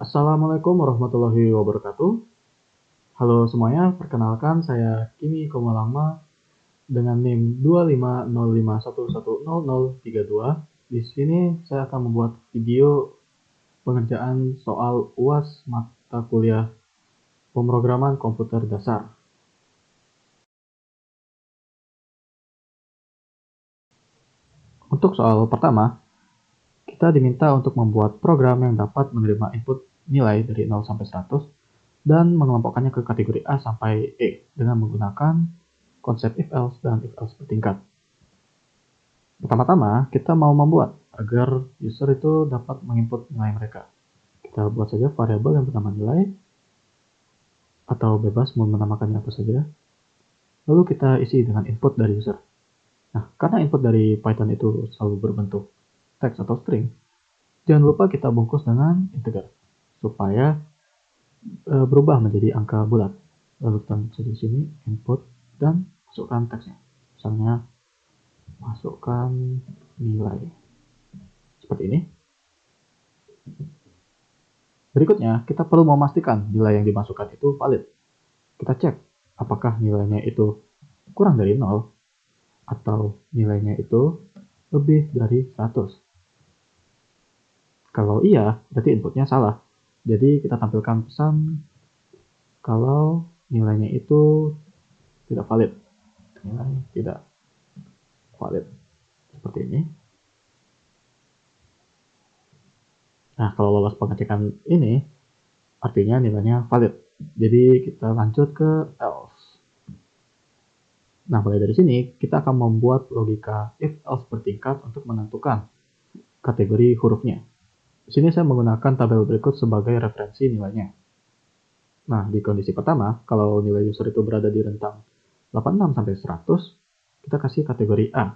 Assalamualaikum warahmatullahi wabarakatuh. Halo semuanya, perkenalkan saya Kimi Komalangma dengan NIM 25051100032. Di sini saya akan membuat video pengerjaan soal UAS mata kuliah pemrograman komputer dasar. Untuk soal pertama, kita diminta untuk membuat program yang dapat menerima input nilai dari 0 sampai 100 dan mengelompokkannya ke kategori A sampai E dengan menggunakan konsep if-else dan if-else bertingkat. Pertama-tama, kita mau membuat agar user itu dapat menginput nilai mereka. Kita buat saja variabel yang bernama nilai, atau bebas mau menamakannya apa saja. Lalu kita isi dengan input dari user. Nah, karena input dari Python itu selalu berbentuk teks atau string, jangan lupa kita bungkus dengan integer, supaya berubah menjadi angka bulat. Lalu kita saja di sini input dan masukkan teksnya. Misalnya, masukkan nilai. Seperti ini. Berikutnya, kita perlu memastikan nilai yang dimasukkan itu valid. Kita cek apakah nilainya itu kurang dari 0 atau nilainya itu lebih dari 100. Kalau iya, berarti inputnya salah. Jadi kita tampilkan pesan kalau nilainya itu tidak valid. Nilai tidak valid. Seperti ini. Nah, kalau lolos pengecekan ini, artinya nilainya valid. Jadi kita lanjut ke else. Nah, mulai dari sini, kita akan membuat logika if-else bertingkat untuk menentukan kategori hurufnya. Di sini saya menggunakan tabel berikut sebagai referensi nilainya. Nah, di kondisi pertama, kalau nilai user itu berada di rentang 86 sampai 100, kita kasih kategori A.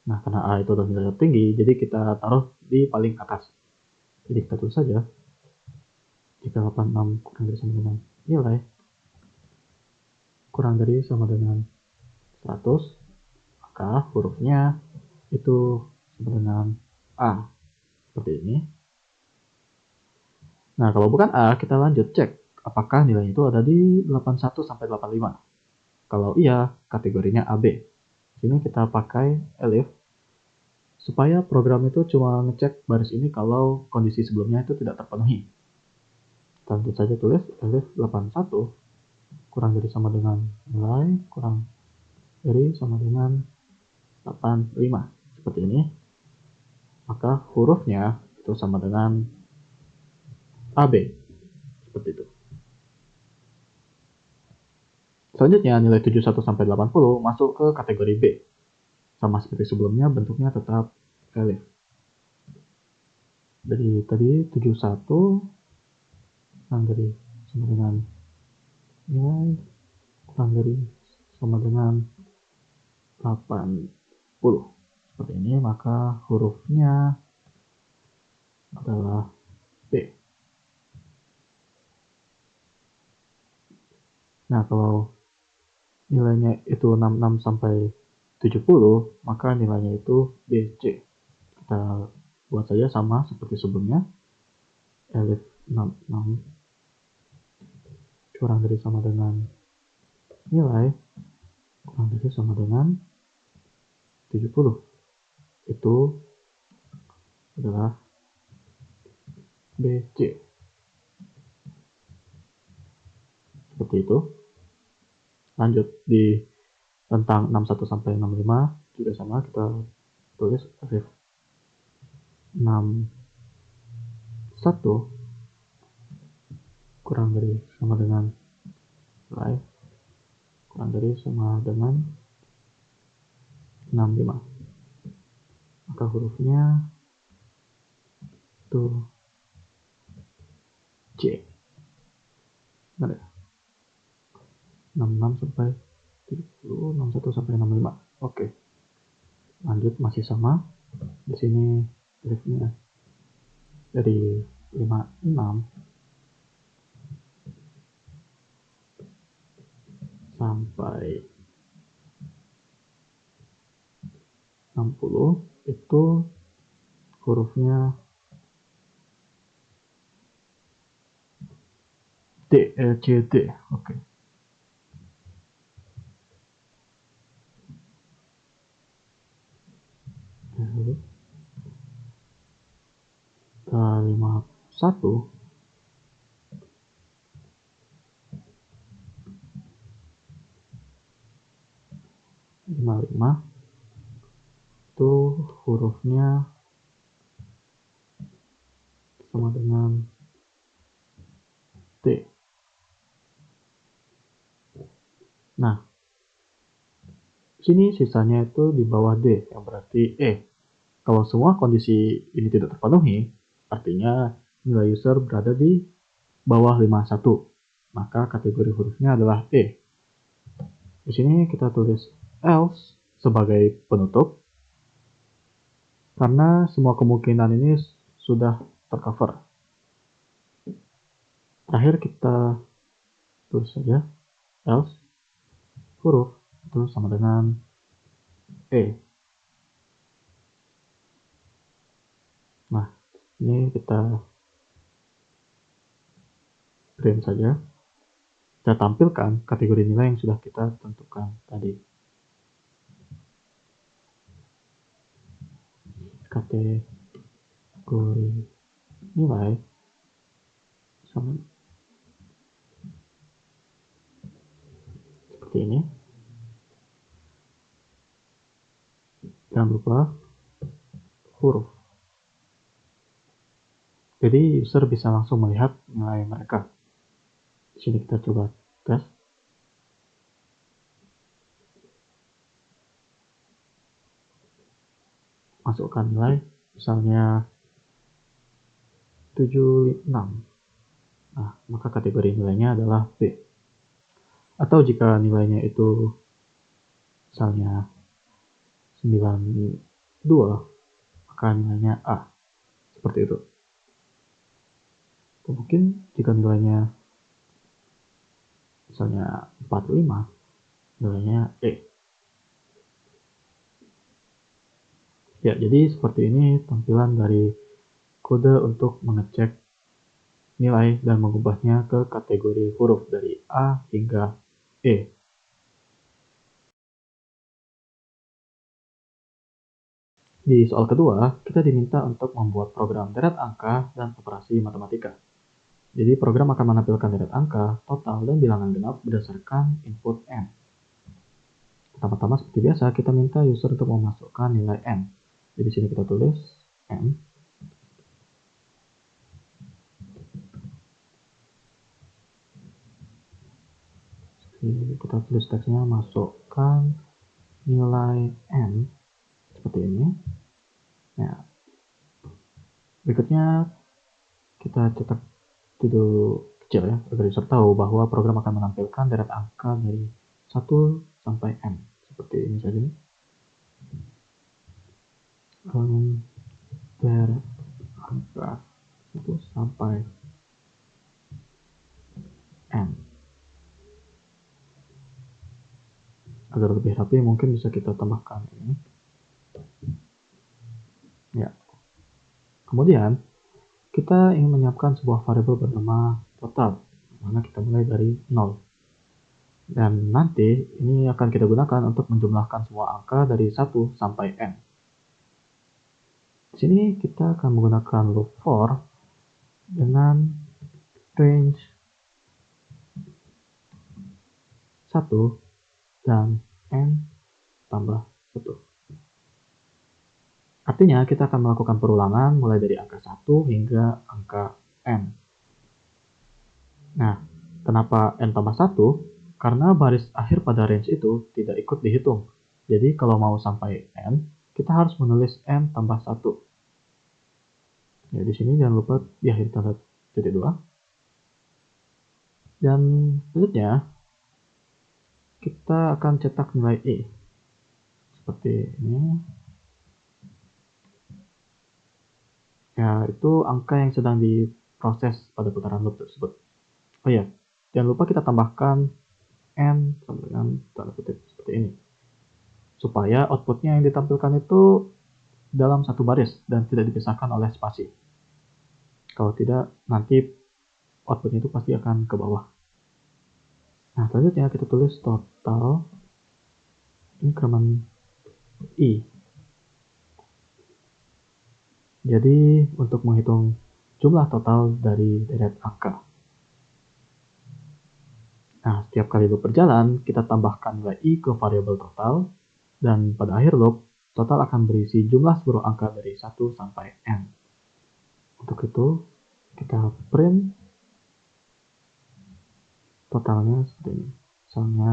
Nah, karena A itu adalah nilai tertinggi, jadi kita taruh di paling atas. Jadi kita tulis saja, jika 86 kurang dari sama dengan nilai, kurang dari sama dengan 100, maka hurufnya itu sama dengan A. Seperti ini. Nah, kalau bukan A, kita lanjut cek apakah nilai itu ada di 81 sampai 85. Kalau iya, kategorinya AB. Sini kita pakai elif supaya program itu cuma ngecek baris ini kalau kondisi sebelumnya itu tidak terpenuhi. Tentu saja tulis elif 81 kurang dari sama dengan nilai kurang dari sama dengan 85. Seperti ini. Maka hurufnya itu sama dengan AB. Seperti itu. Selanjutnya, nilai 71 sampai 80 masuk ke kategori B. Sama seperti sebelumnya, bentuknya tetap elif. Jadi tadi 71 kurang dari sama dengan nilai kurang dari sama dengan 80. Seperti ini, maka hurufnya adalah B. Nah, kalau nilainya itu 66 sampai 70, maka nilainya itu BC. Kita buat saja sama seperti sebelumnya. Elif 66 kurang dari sama dengan nilai kurang dari sama dengan 70. Itu adalah BC. Seperti itu. Lanjut di rentang 61 sampai 65 juga sama, kita tulis elif 61 kurang dari sama dengan nilai kurang dari sama dengan 65. Maka hurufnya itu C. Benar ya? 66 sampai 70, 61 sampai 65. Oke. Lanjut masih sama. Di sini elifnya dari 56 sampai 60 itu hurufnya D, E, C, D. Oke. Lalu, 51, 55 itu hurufnya sama dengan T. Nah, sini sisanya itu di bawah D, yang berarti E. Kalau semua kondisi ini tidak terpenuhi, artinya nilai user berada di bawah 51. Maka kategori hurufnya adalah E. Di sini kita tulis else sebagai penutup, karena semua kemungkinan ini sudah tercover. Terakhir kita tulis saja else huruf itu sama dengan E. Nah, ini kita print saja. Kita tampilkan kategori nilai yang sudah kita tentukan tadi. Kategori nilai sama seperti ini. Jangan lupa huruf. Jadi user bisa langsung melihat nilai mereka. Di sini kita coba tes. Masukkan nilai, misalnya 76. Nah, maka kategori nilainya adalah B. Atau jika nilainya itu misalnya 92, maka nilainya A. Seperti itu. Atau mungkin jika nilainya misalnya 45, nilainya E. Ya, jadi seperti ini tampilan dari kode untuk mengecek nilai dan mengubahnya ke kategori huruf dari A hingga E. Di soal kedua, kita diminta untuk membuat program deret angka dan operasi matematika. Jadi program akan menampilkan deret angka, total, dan bilangan genap berdasarkan input N. Pertama-tama seperti biasa, kita minta user untuk memasukkan nilai N. Jadi sini kita tulis N. Jadi kita tulis teksnya masukkan nilai N seperti ini. Nah, berikutnya kita cetak judul kecil ya, agar user tahu bahwa program akan menampilkan deret angka dari 1 sampai N. Seperti ini saja. Deret angka 1 sampai N. Agar lebih rapi mungkin bisa kita tambahkan ini. Ya. Kemudian kita ingin menyiapkan sebuah variabel bernama total, mana kita mulai dari 0. Dan nanti ini akan kita gunakan untuk menjumlahkan semua angka dari 1 sampai N. Di sini kita akan menggunakan loop for dengan range 1 dan N tambah 1. Artinya kita akan melakukan perulangan mulai dari angka 1 hingga angka N. Nah, kenapa N tambah 1? Karena baris akhir pada range itu tidak ikut dihitung. Jadi kalau mau sampai N, kita harus menulis N tambah 1. Ya, di sini jangan lupa diakhiri tanda titik 2. Dan selanjutnya, kita akan cetak nilai E. Seperti ini. Ya, itu angka yang sedang diproses pada putaran loop tersebut. Oh ya, jangan lupa kita tambahkan N sama dengan tanda kutip seperti ini. Supaya outputnya yang ditampilkan itu dalam satu baris dan tidak dipisahkan oleh spasi. Kalau tidak, nanti outputnya itu pasti akan ke bawah. Nah, selanjutnya kita tulis total increment I. Jadi, untuk menghitung jumlah total dari deret angka. Nah, setiap kali loop berjalan, kita tambahkan nilai I ke variabel total, dan pada akhir loop, total akan berisi jumlah seluruh angka dari 1 sampai N. Untuk itu, kita print totalnya seperti ini. Misalnya,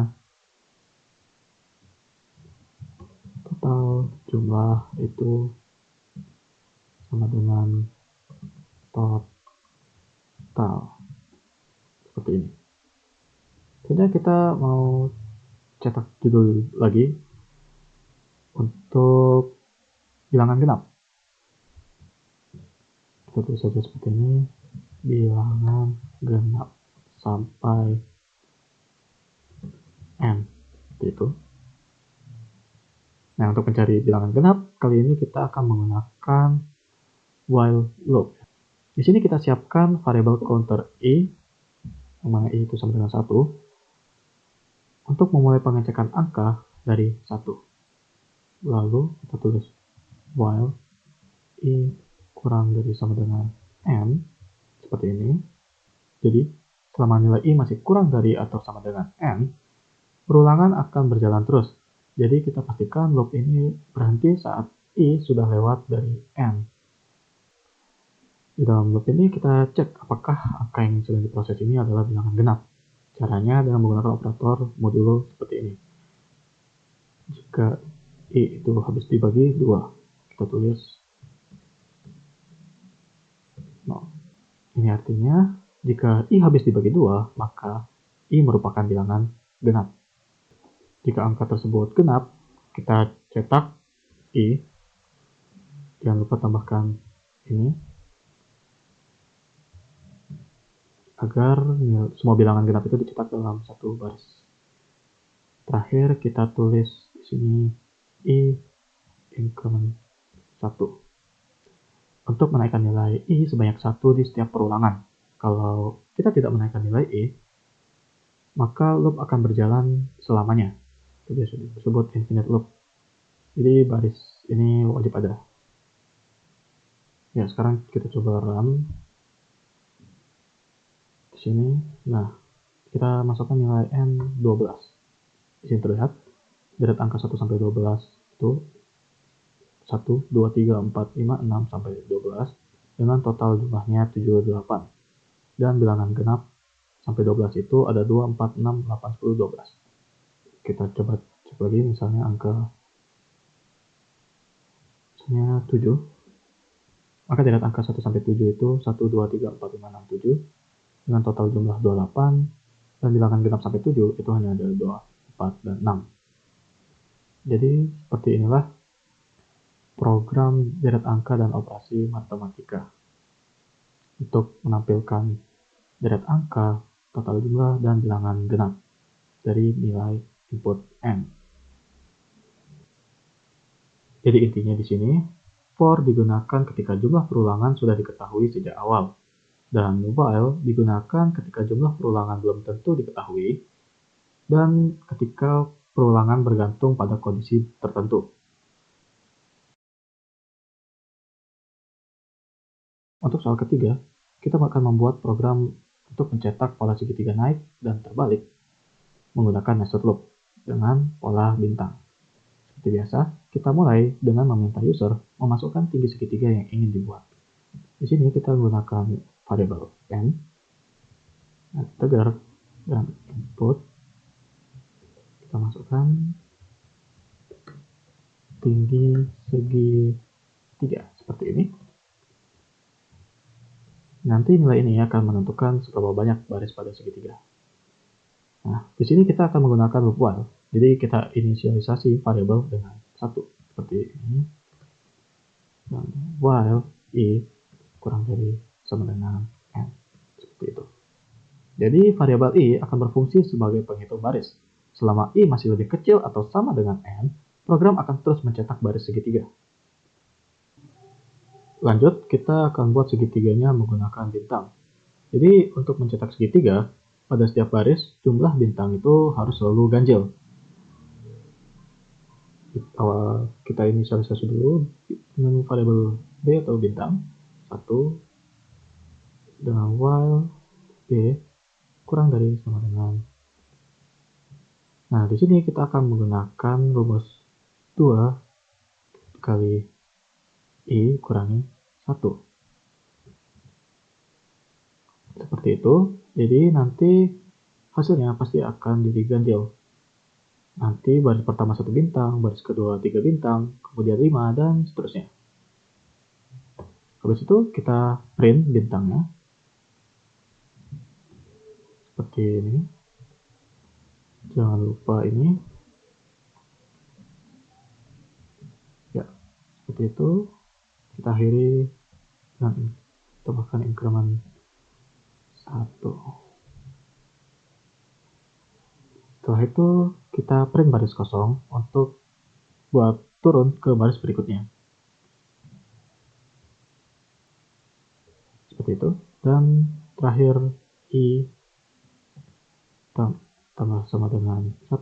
total jumlah itu sama dengan total. Seperti ini. Selanjutnya kita mau cetak judul lagi untuk bilangan genap. Kita tulis saja seperti ini, bilangan genap sampai N. Seperti itu. Nah, untuk mencari bilangan genap, kali ini kita akan menggunakan while loop. Di sini kita siapkan variabel counter I, yang mana I itu sama dengan 1, untuk memulai pengecekan angka dari 1. Lalu kita tulis while I kurang dari sama dengan N, seperti ini. Jadi, selama nilai I masih kurang dari atau sama dengan N, perulangan akan berjalan terus. Jadi, kita pastikan loop ini berhenti saat I sudah lewat dari N. Di dalam loop ini kita cek apakah angka yang sedang diproses ini adalah bilangan genap. Caranya dengan menggunakan operator modulo seperti ini. Jika I itu habis dibagi 2, kita tulis 0. Ini artinya jika I habis dibagi 2, maka I merupakan bilangan genap. Jika angka tersebut genap, kita cetak I. Jangan lupa tambahkan ini, agar semua bilangan genap itu dicetak dalam satu baris. Terakhir kita tulis di sini I increment 1. Untuk menaikkan nilai I sebanyak 1 di setiap perulangan. Kalau kita tidak menaikkan nilai I, maka loop akan berjalan selamanya. Itu biasa disebut infinite loop. Jadi baris ini wajib ada. Ya, sekarang kita coba run di sini. Nah, kita masukkan nilai N 12. Di sini terlihat deret angka 1 sampai 12 itu 1, 2, 3, 4, 5, 6 sampai 12 dengan total jumlahnya 78. Dan bilangan genap sampai 12 itu ada 2, 4, 6, 8, 10, 12. Kita coba cek lagi misalnya angka misalnya 7. Maka deret angka 1 sampai 7 itu 1, 2, 3, 4, 5, 6, 7 dengan total jumlah 28, dan bilangan genap sampai 7 itu hanya ada 2, 4, dan 6. Jadi seperti inilah program deret angka dan operasi matematika untuk menampilkan deret angka, total jumlah, dan bilangan genap dari nilai input N. Jadi intinya di sini, for digunakan ketika jumlah perulangan sudah diketahui sejak awal, dan while digunakan ketika jumlah perulangan belum tentu diketahui, dan ketika perulangan bergantung pada kondisi tertentu. Untuk soal ketiga, kita akan membuat program untuk mencetak pola segitiga naik dan terbalik menggunakan nested loop dengan pola bintang. Seperti biasa, kita mulai dengan meminta user memasukkan tinggi segitiga yang ingin dibuat. Di sini kita menggunakan variabel n, integer, dan input. Kita masukkan tinggi segitiga seperti ini. Nanti nilai ini akan menentukan seberapa banyak baris pada segitiga. Nah, di sini kita akan menggunakan loop while. Jadi kita inisialisasi variabel dengan 1 seperti ini. Dan while I kurang dari sama dengan N. Seperti itu. Jadi variabel I akan berfungsi sebagai penghitung baris. Selama I masih lebih kecil atau sama dengan N, program akan terus mencetak baris segitiga. Lanjut, kita akan buat segitiganya menggunakan bintang. Jadi untuk mencetak segitiga, pada setiap baris jumlah bintang itu harus selalu ganjil. Kita inisialisasi dulu dengan variabel b atau bintang 1 dengan while b kurang dari sama dengan. Nah, di sini kita akan menggunakan rumus 2 kali i kurangi 1. Seperti itu. Jadi nanti hasilnya pasti akan jadi ganjil. Nanti baris pertama 1 bintang, baris kedua 3 bintang, kemudian 5, dan seterusnya. Habis itu kita print bintangnya. Seperti ini. Jangan lupa ini. Ya, seperti itu. Kita akhiri dengan tambahkan increment 1. Setelah itu kita print baris kosong untuk buat turun ke baris berikutnya. Seperti itu. Dan terakhir i tambah sama dengan 1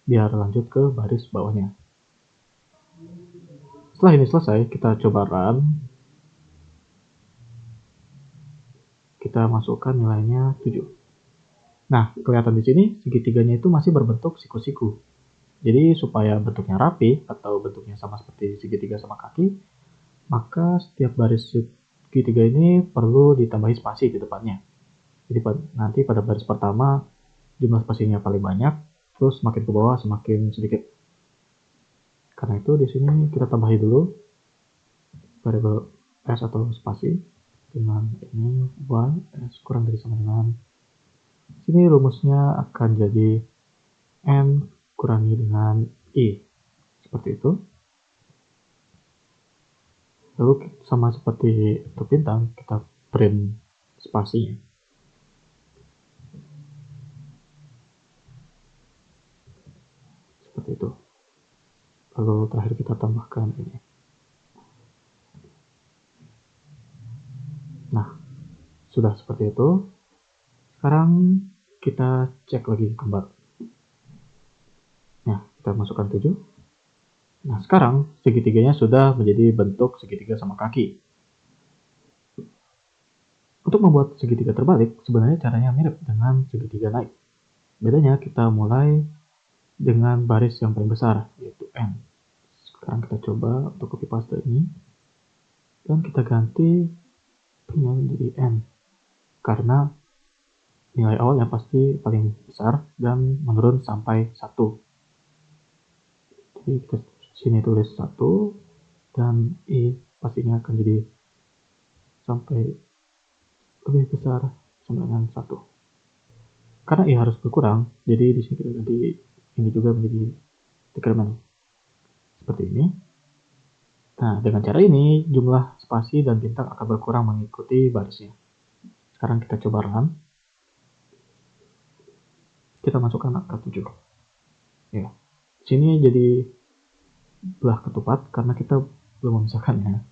biar lanjut ke baris bawahnya. Setelah ini selesai, kita coba run. Kita masukkan nilainya 7. Nah, kelihatan di sini segitiganya itu masih berbentuk siku-siku. Jadi supaya bentuknya rapi atau bentuknya sama seperti segitiga sama kaki, maka setiap baris segitiga ini perlu ditambahi spasi di depannya. Jadi nanti pada baris pertama jumlah spasinya paling banyak, terus makin ke bawah semakin sedikit. Karena itu di sini kita tambahi dulu variabel s atau spasi dengan ini y s kurang dari sama dengan. Sini rumusnya akan jadi n kurangi dengan i. Seperti itu. Lalu sama seperti untuk bintang, kita print spasinya. Seperti itu. Lalu terakhir kita tambahkan ini. Nah, sudah seperti itu. Sekarang kita cek lagi gambar. Nah, kita masukkan 7. Nah, sekarang segitiganya sudah menjadi bentuk segitiga sama kaki. Untuk membuat segitiga terbalik, sebenarnya caranya mirip dengan segitiga naik. Bedanya kita mulai dengan baris yang paling besar, yaitu n. Sekarang kita coba untuk copy paste ini. Dan kita ganti p-nya menjadi n. Karena nilai awal yang pasti paling besar dan menurun sampai 1. Jadi kita sini tulis 1 dan i pastinya akan jadi sampai lebih besar sama dengan 1. Karena i harus berkurang, jadi di sini kita ganti ini juga menjadi decrement. Seperti ini. Nah, dengan cara ini jumlah spasi dan bintang akan berkurang mengikuti barisnya. Sekarang kita coba run. Kita masukkan angka 7. Ya. Sini jadi belah ketupat karena kita belum memisahkannya.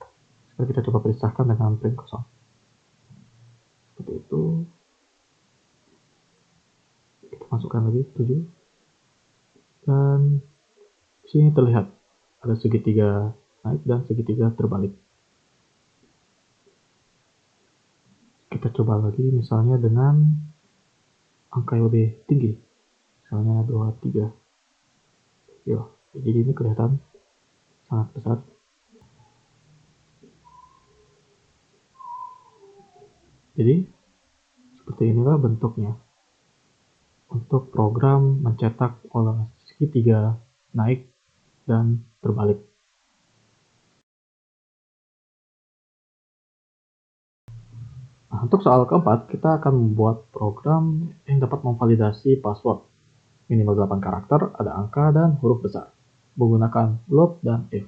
Sekarang kita coba pisahkan dengan print kosong. Seperti itu. Kita masukkan lagi 7. Dan sini terlihat ada segitiga naik dan segitiga terbalik. Kita coba lagi misalnya dengan angka yang lebih tinggi. Misalnya 23. Yo, jadi ini kelihatan sangat besar. Jadi seperti inilah bentuknya untuk program mencetak pola segitiga naik dan terbalik. Nah, untuk soal keempat, kita akan membuat program yang dapat memvalidasi password. Minimal 8 karakter, ada angka dan huruf besar. Menggunakan loop dan if.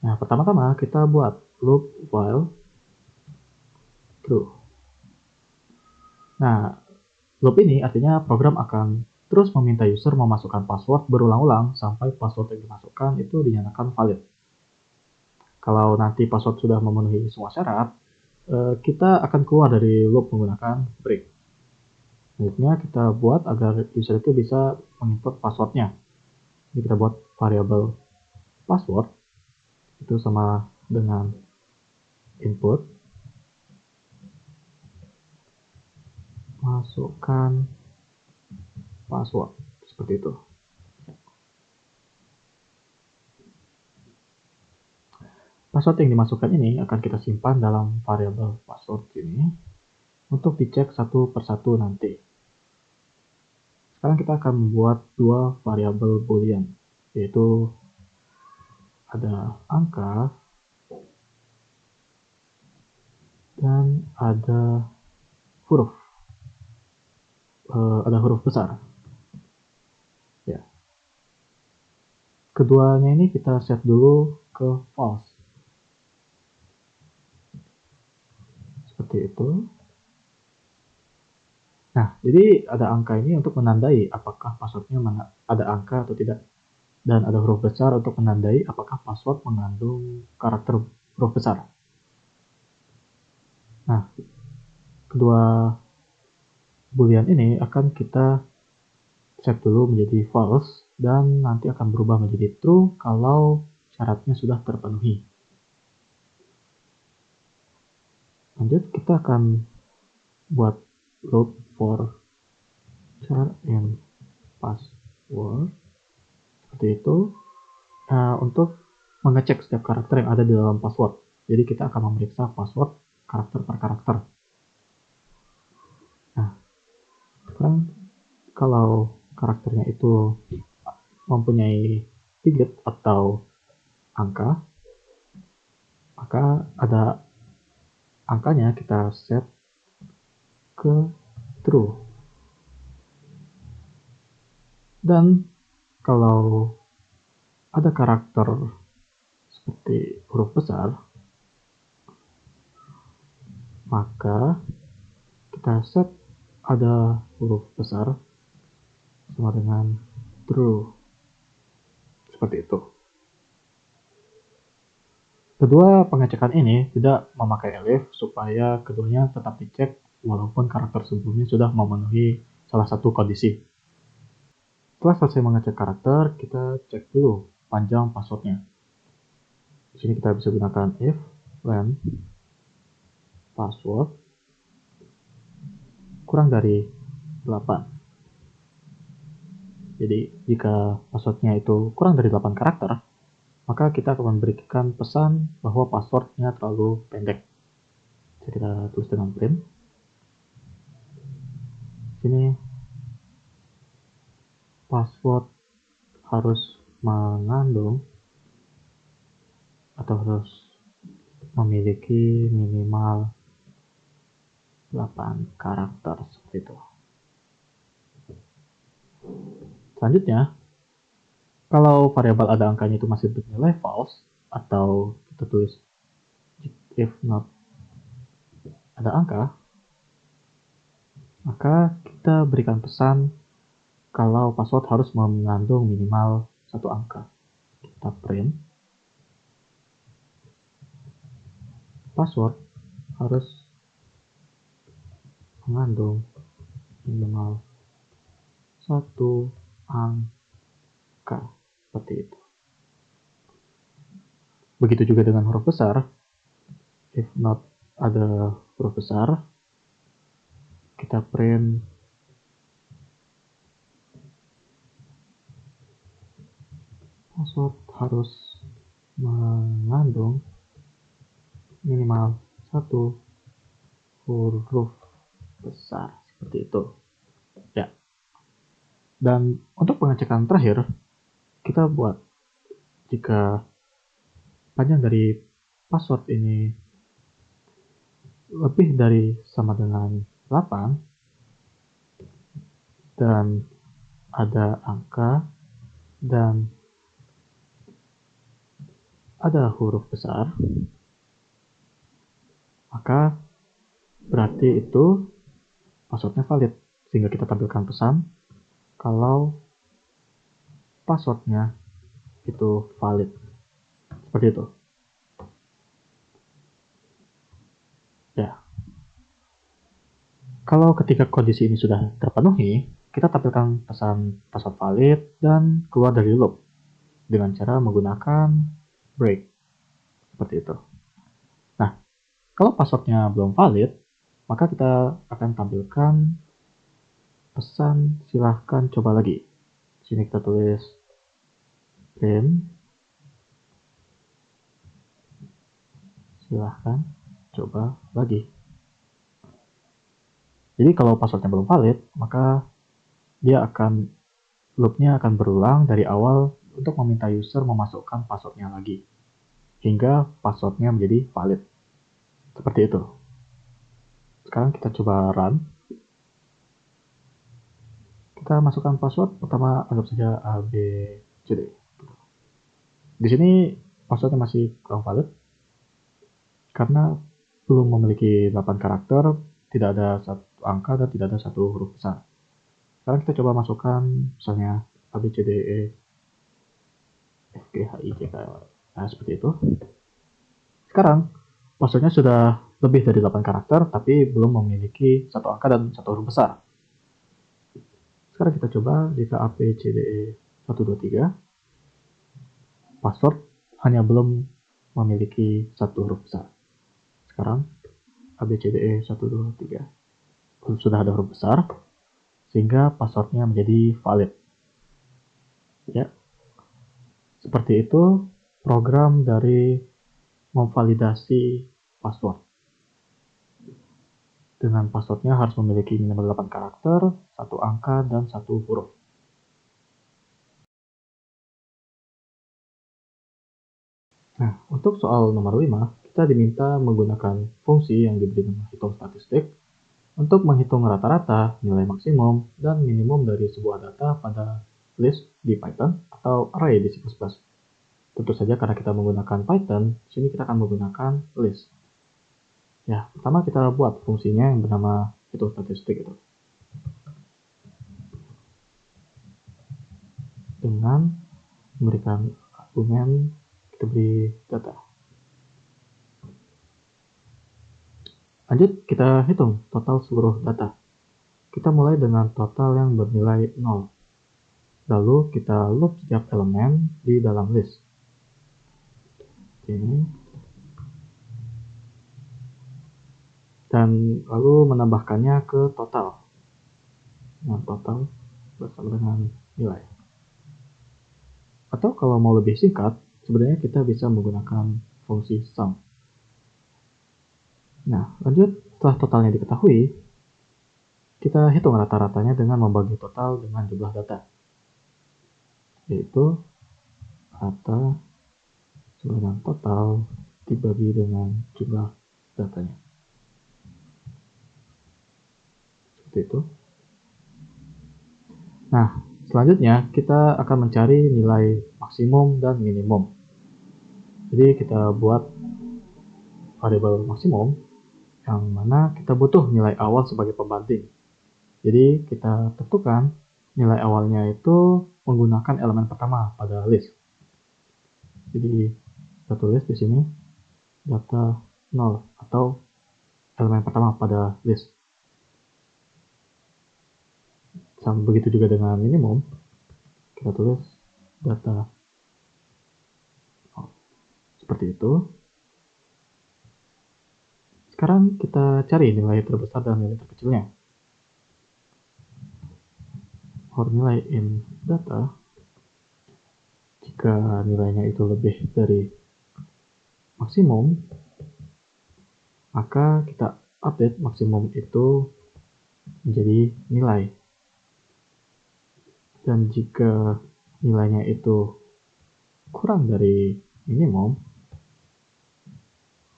Nah, pertama-tama kita buat loop while true. Nah, loop ini artinya program akan terus meminta user memasukkan password berulang-ulang sampai password yang dimasukkan itu dinyatakan valid. Kalau nanti password sudah memenuhi semua syarat, kita akan keluar dari loop menggunakan break. Selanjutnya kita buat agar user itu bisa menginput passwordnya. Jadi kita buat variabel password itu sama dengan input, masukkan password, seperti itu. Password yang dimasukkan ini akan kita simpan dalam variabel password ini untuk dicek satu persatu nanti. Sekarang kita akan membuat dua variabel boolean, yaitu ada angka dan ada huruf. Ada huruf besar. Ya. Keduanya ini kita set dulu ke false. Seperti itu. Nah, jadi ada angka ini untuk menandai apakah passwordnya ada angka atau tidak. Dan ada huruf besar untuk menandai apakah password mengandung karakter huruf besar. Nah, kedua boolean ini akan kita set dulu menjadi false dan nanti akan berubah menjadi true kalau syaratnya sudah terpenuhi. Lanjut, kita akan buat loop for char and password seperti itu. Untuk mengecek setiap karakter yang ada di dalam password. Jadi kita akan memeriksa password karakter per karakter. Nah, sekarang kalau karakternya itu mempunyai digit atau angka, maka ada angkanya kita set ke true. Dan kalau ada karakter seperti huruf besar, maka kita set ada huruf besar sama dengan true. Seperti itu. Kedua pengecekan ini tidak memakai elif supaya keduanya tetap dicek walaupun karakter sebelumnya sudah memenuhi salah satu kondisi. Setelah selesai mengecek karakter, kita cek dulu panjang passwordnya. Di sini kita bisa gunakan if when password kurang dari 8. Jadi jika passwordnya itu kurang dari 8 karakter, maka kita akan memberikan pesan bahwa passwordnya terlalu pendek. Jadi kita tulis dengan print. Sini password harus mengandung atau harus memiliki minimal 8 karakter seperti itu. Selanjutnya, kalau variabel ada angkanya itu masih bernilai false atau kita tulis if not ada angka, maka kita berikan pesan kalau password harus mengandung minimal 1 angka. Kita print password harus mengandung minimal 1 angka, seperti itu. Begitu juga dengan huruf besar. If not ada huruf besar, kita print password harus mengandung minimal 1 huruf besar, seperti itu. Ya. Dan untuk pengecekan terakhir, kita buat jika panjang dari password ini lebih dari sama dengan 8 dan ada angka dan ada huruf besar, maka berarti itu passwordnya valid, sehingga kita tampilkan pesan kalau passwordnya itu valid, seperti itu. Ya, Kalau ketika kondisi ini sudah terpenuhi, kita tampilkan pesan password valid dan keluar dari loop dengan cara menggunakan break, seperti itu. Nah, kalau passwordnya belum valid, maka kita akan tampilkan pesan silahkan coba lagi. Sini kita tulis print silahkan coba lagi. Jadi kalau passwordnya belum valid, maka loopnya akan berulang dari awal untuk meminta user memasukkan passwordnya lagi hingga passwordnya menjadi valid. Seperti itu. Sekarang kita coba run. Kita masukkan password, pertama anggap saja ABCD. Di sini passwordnya masih kurang valid karena belum memiliki 8 karakter, tidak ada satu angka dan tidak ada satu huruf besar. Sekarang kita coba masukkan misalnya ABCDE FGHIJK, nah seperti itu. Sekarang passwordnya sudah lebih dari 8 karakter tapi belum memiliki satu angka dan satu huruf besar. Sekarang kita coba jika ABCDE 123 password hanya belum memiliki satu huruf besar. Sekarang ABCDE 123 sudah ada huruf besar sehingga passwordnya menjadi valid. Ya, seperti itu program dari memvalidasi password. Dengan passwordnya harus memiliki minimal 8 karakter, satu angka, dan satu huruf. Nah, untuk soal nomor 5, kita diminta menggunakan fungsi yang diberi nama hitung statistik untuk menghitung rata-rata, nilai maksimum, dan minimum dari sebuah data pada list di Python atau array di C++. Tentu saja karena kita menggunakan Python, di sini kita akan menggunakan list. Ya, pertama kita buat fungsinya yang bernama hitung statistik itu. Dengan memberikan argumen, kita beri data. Lanjut, kita hitung total seluruh data. Kita mulai dengan total yang bernilai 0. Lalu kita loop setiap elemen di dalam list. Ini. Dan lalu menambahkannya ke total. Nah, total bersama dengan nilai. Atau kalau mau lebih singkat, sebenarnya kita bisa menggunakan fungsi sum. Nah, lanjut, setelah totalnya diketahui, kita hitung rata-ratanya dengan membagi total dengan jumlah data. Yaitu rata dengan total dibagi dengan jumlah datanya. Seperti itu. Nah, selanjutnya kita akan mencari nilai maksimum dan minimum. Jadi kita buat variabel maksimum yang mana kita butuh nilai awal sebagai pembanding. Jadi kita tentukan nilai awalnya itu menggunakan elemen pertama pada list. Jadi kita tulis di sini data 0 atau elemen pertama pada list. Sama begitu juga dengan minimum, kita tulis data 0. Seperti itu. Sekarang kita cari nilai terbesar dan nilai terkecilnya. For nilai in data, jika nilainya itu lebih dari maksimum, maka kita update maksimum itu menjadi nilai. Dan jika nilainya itu kurang dari minimum,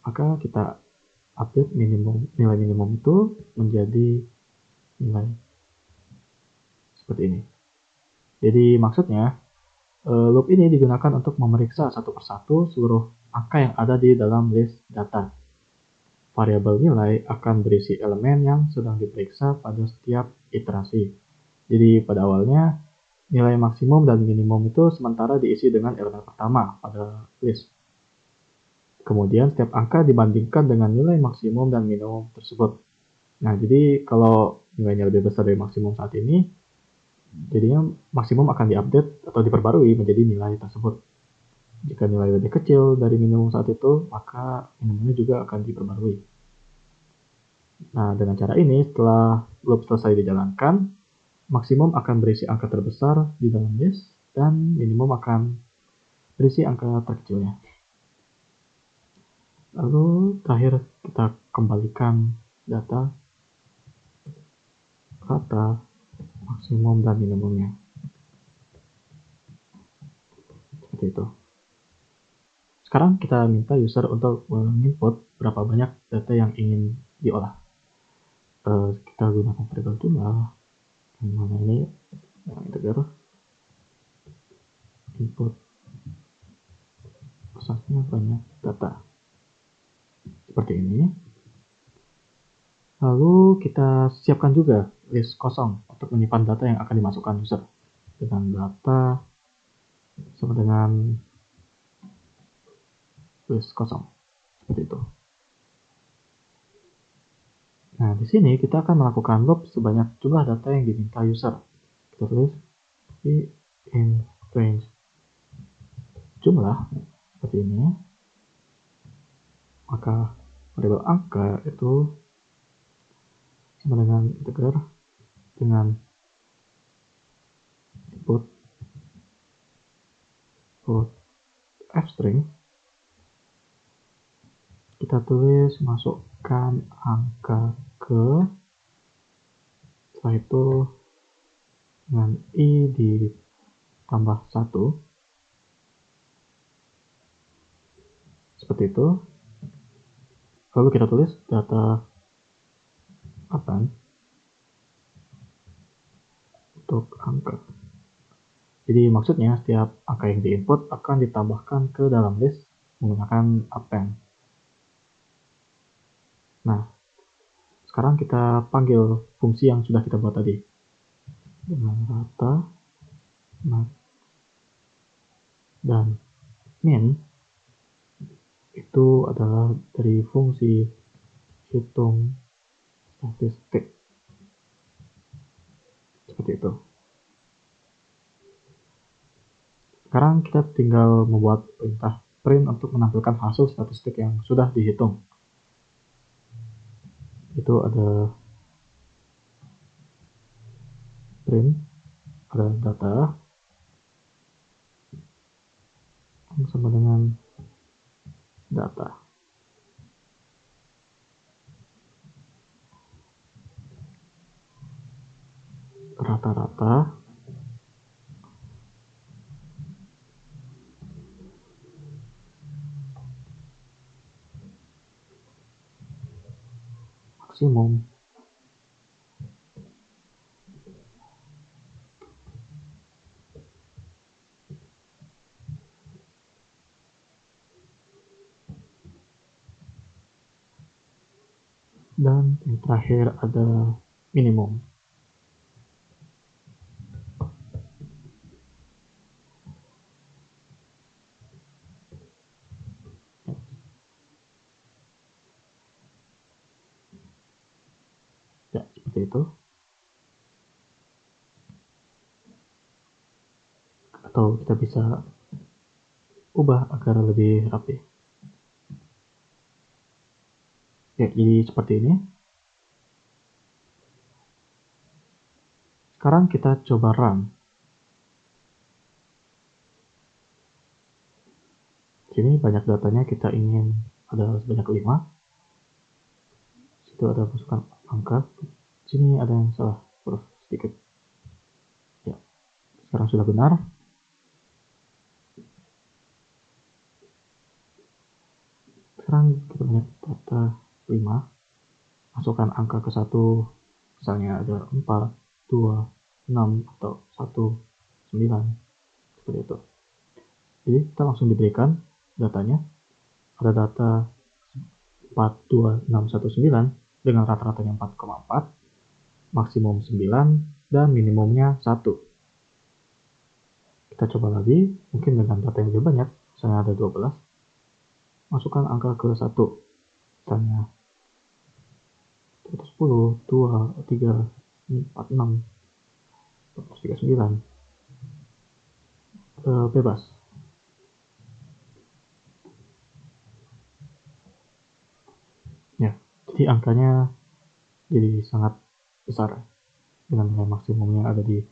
maka kita update nilai minimum itu menjadi nilai seperti ini. Jadi maksudnya loop ini digunakan untuk memeriksa satu persatu seluruh angka yang ada di dalam list data. Variabel nilai akan berisi elemen yang sedang diperiksa pada setiap iterasi. Jadi pada awalnya nilai maksimum dan minimum itu sementara diisi dengan elemen pertama pada list. Kemudian setiap angka dibandingkan dengan nilai maksimum dan minimum tersebut. Nah, jadi kalau nilainya lebih besar dari maksimum saat ini, jadinya maksimum akan diupdate atau diperbarui menjadi nilai tersebut. Jika nilai lebih kecil dari minimum saat itu, maka minimumnya juga akan diperbarui. Nah, dengan cara ini, setelah loop selesai dijalankan, maksimum akan berisi angka terbesar di dalam list, dan minimum akan berisi angka terkecilnya. Lalu terakhir kita kembalikan data rata, maksimum, dan minimumnya. Seperti itu. Sekarang kita minta user untuk menginput berapa banyak data yang ingin diolah. Kita gunakan variabel jumlah, yang mana ini yang integer, input pusatnya banyak data. Seperti ini. Lalu kita siapkan juga list kosong untuk menyimpan data yang akan dimasukkan user. Dengan data sama dengan list kosong. Seperti itu. Nah, di sini kita akan melakukan loop sebanyak jumlah data yang diminta user. Kita tulis in range jumlah seperti ini. Maka variabel angka itu sama dengan integer dengan input f-string. Kita tulis masukkan angka ke, setelah itu dengan i ditambah 1 seperti itu. Lalu kita tulis data append untuk angka. Jadi maksudnya setiap angka yang diinput akan ditambahkan ke dalam list menggunakan append. Nah, sekarang kita panggil fungsi yang sudah kita buat tadi dengan rata, max, dan min. Itu adalah dari fungsi hitung statistik. Seperti itu. Sekarang kita tinggal membuat perintah print untuk menampilkan hasil statistik yang sudah dihitung. Itu ada print, ada data yang sama dengan data. Rata-rata maksimum dan yang terakhir ada minimum. Ya, seperti itu. Atau kita bisa ubah agar lebih rapi. Ya, jadi seperti ini. Sekarang kita coba run. Sini banyak datanya, kita ingin ada sebanyak 5. Situ ada masukan angka. Sini ada yang salah huruf sedikit. Ya, sekarang sudah benar. Sekarang kita banyak data 5. Masukkan angka ke 1. Misalnya ada 4, 2, 6, atau 1, 9. Seperti itu. Jadi kita langsung diberikan datanya. Ada data 4, 2, 6, 1, 9 dengan rata-ratanya 4,4, maksimum 9, dan minimumnya 1. Kita coba lagi, mungkin dengan data yang lebih banyak, misalnya ada 12. Masukkan angka ke 1, misalnya 10, 2, 3, 4, 6, 39, bebas. Ya, jadi angkanya jadi sangat besar dengan nilai maksimumnya ada di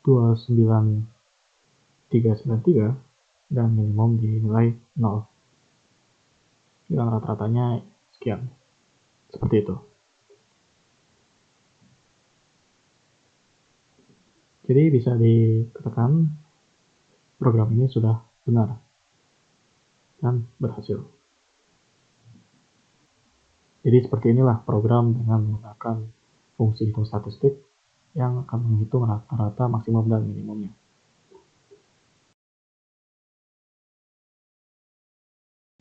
29393 dan minimum di nilai 0 dengan rata-ratanya sekian, seperti itu. Jadi bisa dikatakan program ini sudah benar dan berhasil. Jadi seperti inilah program dengan menggunakan fungsi hitung statistik yang akan menghitung rata-rata maksimum dan minimumnya.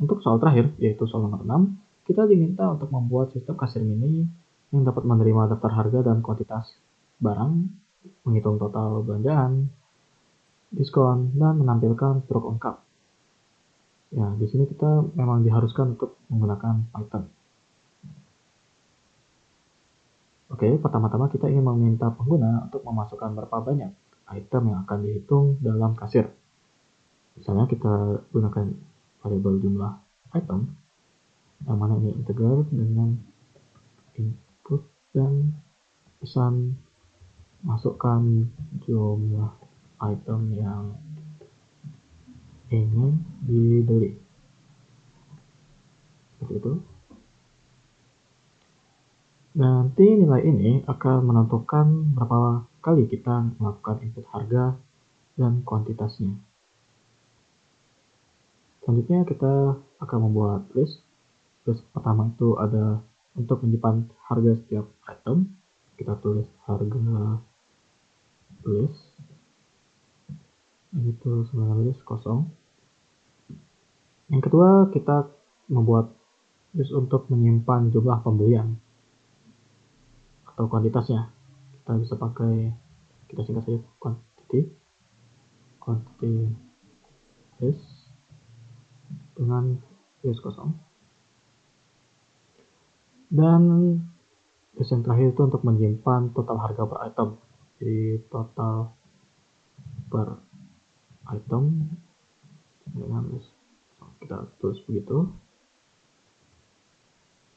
Untuk soal terakhir, yaitu soal nomor 6, kita diminta untuk membuat sistem kasir mini yang dapat menerima daftar harga dan kuantitas barang, menghitung total belanjaan, diskon, dan menampilkan truk lengkap. Ya, di sini kita memang diharuskan untuk menggunakan Python. Oke, pertama-tama kita ingin meminta pengguna untuk memasukkan berapa banyak item yang akan dihitung dalam kasir. Misalnya kita gunakan variabel jumlah item, yang mana ini integer dengan input dan pesan masukkan jumlah item yang ingin dibeli. Seperti itu. Nanti nilai ini akan menentukan berapa kali kita melakukan input harga dan kuantitasnya. Selanjutnya kita akan membuat list. List pertama itu ada untuk menyimpan harga setiap item. Kita tulis harga list. Itu sebenarnya list kosong. Yang kedua kita membuat list untuk menyimpan jumlah pembelian atau kuantitasnya. Kita bisa pakai, kita singkat saja quantity list dengan list kosong. Dan list yang terakhir itu untuk menyimpan total harga per item. Jadi total per item dengan list. Kita tulis begitu.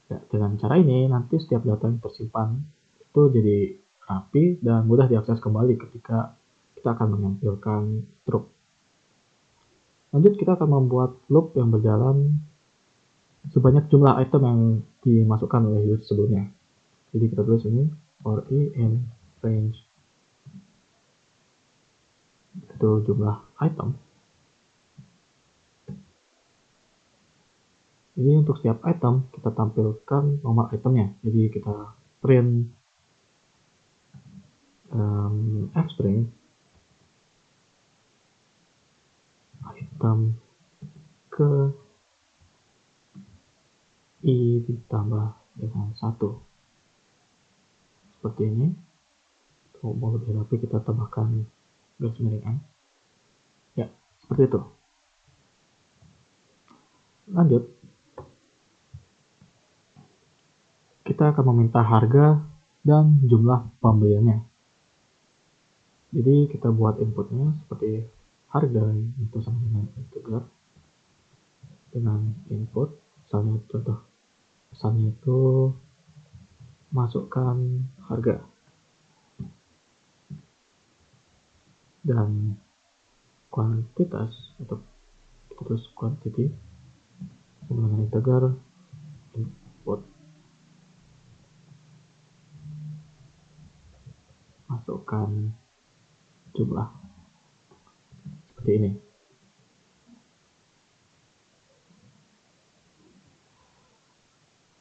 Ya, dengan cara ini nanti setiap data yang tersimpan itu jadi rapi dan mudah diakses kembali ketika kita akan menampilkan truk. Lanjut kita akan membuat loop yang berjalan sebanyak jumlah item yang dimasukkan oleh user sebelumnya. Jadi kita tulis ini for i in range itu jumlah item. Jadi untuk setiap item kita tampilkan nomor itemnya. Jadi kita print f-string item ke i ditambah dengan 1. Seperti ini. Kalau mau lebih rapi kita tambahkan garis miring n. Ya, seperti itu. Lanjut. Kita akan meminta harga dan jumlah pembeliannya. Jadi kita buat inputnya seperti harga itu sama dengan integer dengan input, misalnya contoh pesannya itu masukkan harga dan kuantitas atau kita tulis quantity sama dengan integer input masukkan jumlah seperti ini.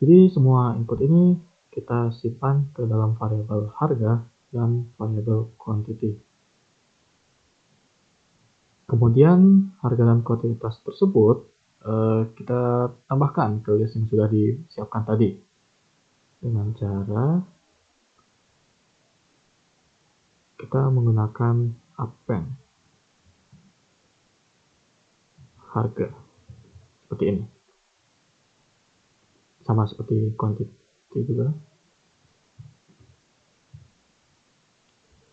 Jadi semua input ini kita simpan ke dalam variabel harga dan variabel quantity. Kemudian harga dan kuantitas tersebut kita tambahkan ke list yang sudah disiapkan tadi dengan cara kita menggunakan append harga seperti ini, sama seperti quantity juga.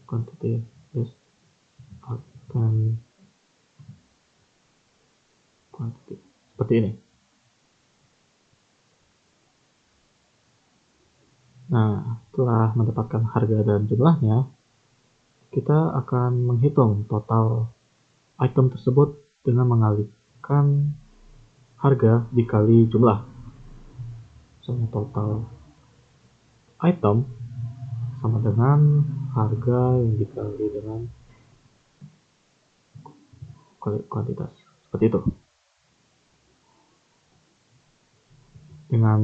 quantity list akan quantity seperti ini. Nah, setelah mendapatkan harga dan jumlahnya, kita akan menghitung total item tersebut dengan mengalihkan harga dikali jumlah. Misalnya total item sama dengan harga yang dikali dengan kuantitas. Seperti itu. Dengan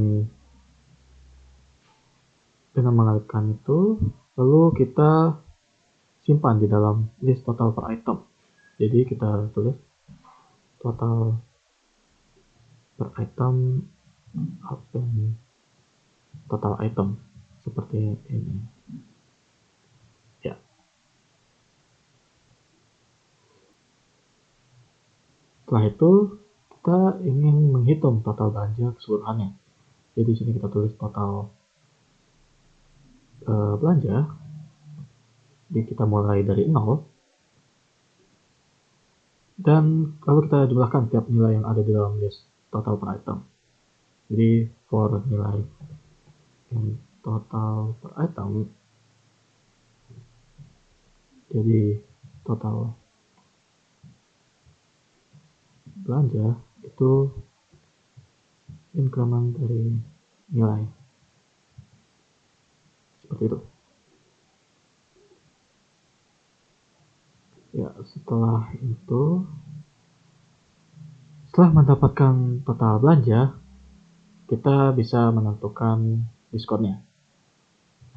mengalihkan itu, lalu kita simpan di dalam list total per item. Jadi kita tulis total per item total item seperti ini. Ya. Setelah itu kita ingin menghitung total belanja keseluruhannya. Jadi di sini kita tulis total belanja. Jadi kita mulai dari 0 dan lalu kita jumlahkan tiap nilai yang ada di dalam list total per item. Jadi for nilai yang total per item, jadi total belanja itu increment dari nilai seperti itu. Ya, setelah mendapatkan total belanja, kita bisa menentukan diskonnya.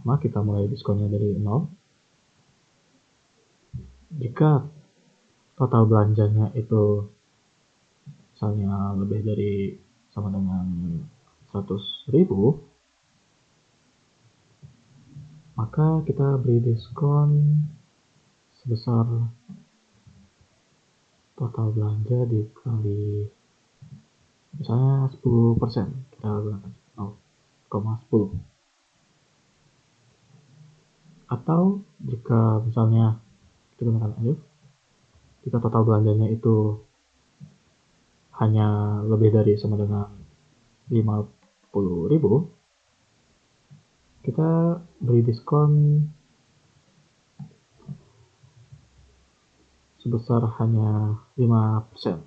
Nah, kita mulai diskonnya dari 0. Jika total belanjanya itu misalnya lebih dari sama dengan 100.000, maka kita beri diskon sebesar total belanja dikali misalnya 10%, kita gunakan 0,10. Atau jika misalnya kita gunakan jika total belanjanya itu hanya lebih dari sama dengan 50.000, kita beri diskon sebesar hanya 5%,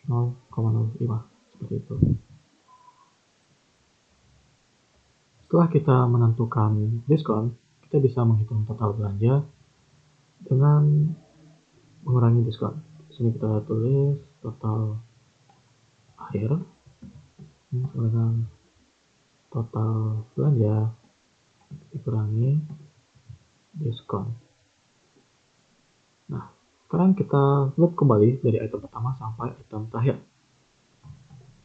0,05 seperti itu. Setelah kita menentukan diskon, kita bisa menghitung total belanja dengan mengurangi diskon. Di sini kita tulis total akhir sama dengan total belanja dikurangi diskon. Nah, sekarang kita loop kembali dari item pertama sampai item terakhir.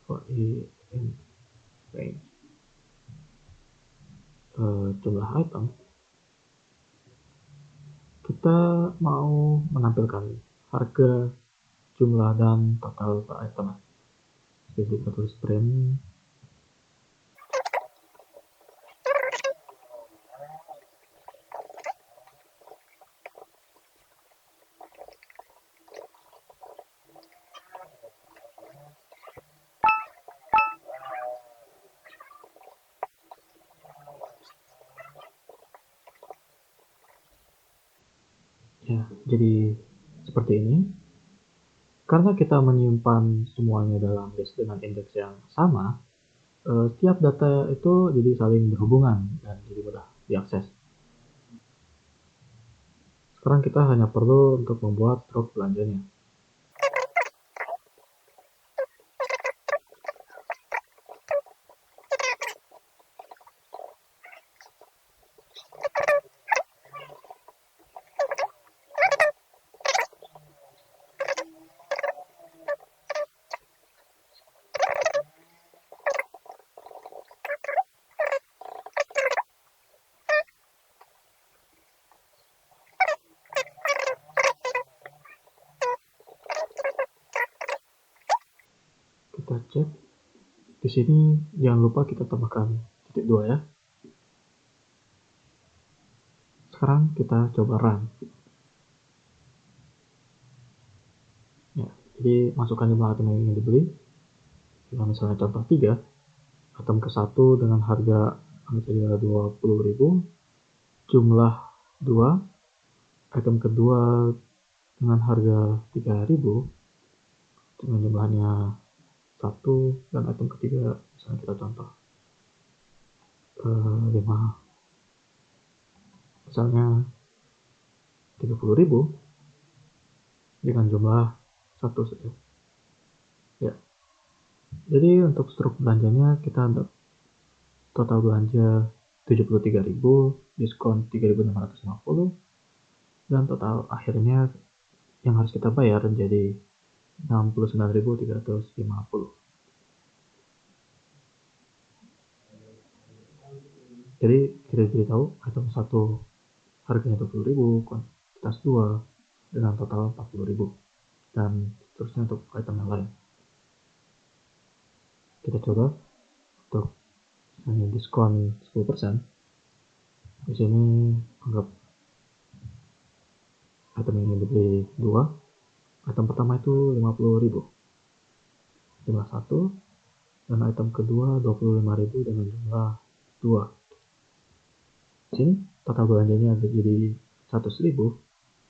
For in range jumlah item, kita mau menampilkan harga, jumlah, dan total per item. Jadi kita tulis print ya, jadi seperti ini. Karena kita menyimpan semuanya dalam list dengan indeks yang sama, setiap data itu jadi saling berhubungan dan jadi mudah diakses. Sekarang kita hanya perlu untuk membuat stroke belanjanya. Kita cek. Di sini jangan lupa kita tambahkan titik 2 ya. Sekarang kita coba run. Ya, jadi masukkan jumlah item yang ingin dibeli. Misalnya contoh 3, item ke-1 dengan harga misalnya 20.000, jumlah 2, item kedua dengan harga 3.000, dengan jumlahnya 1, dan item ketiga misalnya kita contoh 5, misalnya 30.000 dengan jumlah 1 saja. Ya, jadi untuk struk belanjanya kita total belanja 73.000, diskon 3.650, dan total akhirnya yang harus kita bayar jadi 69.350. Jadi kita beritahu item 1 harganya 20.000, kuantitas 2 dengan total 40.000, dan seterusnya untuk item yang lain. Kita coba untuk misalnya diskon 10%. Di sini anggap item yang dibeli 2, item pertama itu 50.000, jumlah 1, dan item kedua 25.000 dengan jumlah 2. Di sini total belanjanya jadi 100.000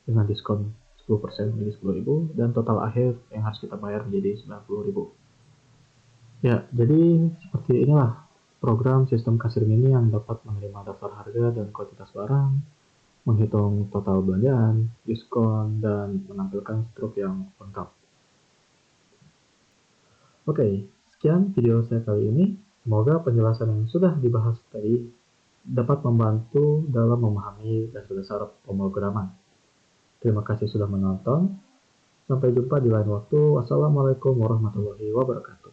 dengan diskon 10% menjadi 10.000, dan total akhir yang harus kita bayar menjadi 90.000. Ya, jadi seperti inilah program sistem kasir mini yang dapat menerima daftar harga dan kuantitas barang, menghitung total belanjaan, diskon, dan menampilkan struk yang lengkap. Oke, sekian video saya kali ini. Semoga penjelasan yang sudah dibahas tadi dapat membantu dalam memahami dasar-dasar pemrograman. Terima kasih sudah menonton. Sampai jumpa di lain waktu. Wassalamualaikum warahmatullahi wabarakatuh.